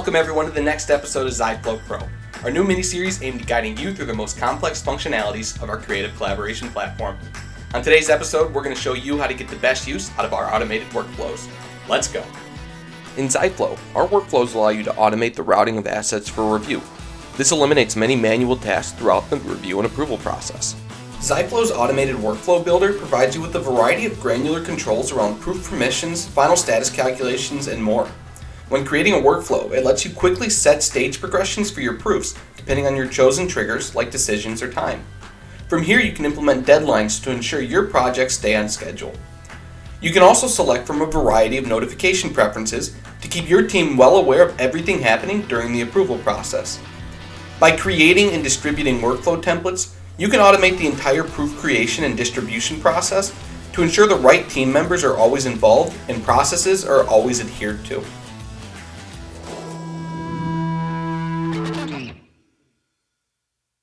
Welcome everyone to the next episode of Ziflow Pro, our new mini-series aimed at guiding you through the most complex functionalities of our creative collaboration platform. On today's episode, we're going to show you how to get the best use out of our automated workflows. Let's go. In Ziflow, our workflows allow you to automate the routing of assets for review. This eliminates many manual tasks throughout the review and approval process. Ziflow's automated workflow builder provides you with a variety of granular controls around proof permissions, final status calculations, and more. When creating a workflow, it lets you quickly set stage progressions for your proofs, depending on your chosen triggers like decisions or time. From here, you can implement deadlines to ensure your projects stay on schedule. You can also select from a variety of notification preferences to keep your team well aware of everything happening during the approval process. By creating and distributing workflow templates, you can automate the entire proof creation and distribution process to ensure the right team members are always involved and processes are always adhered to.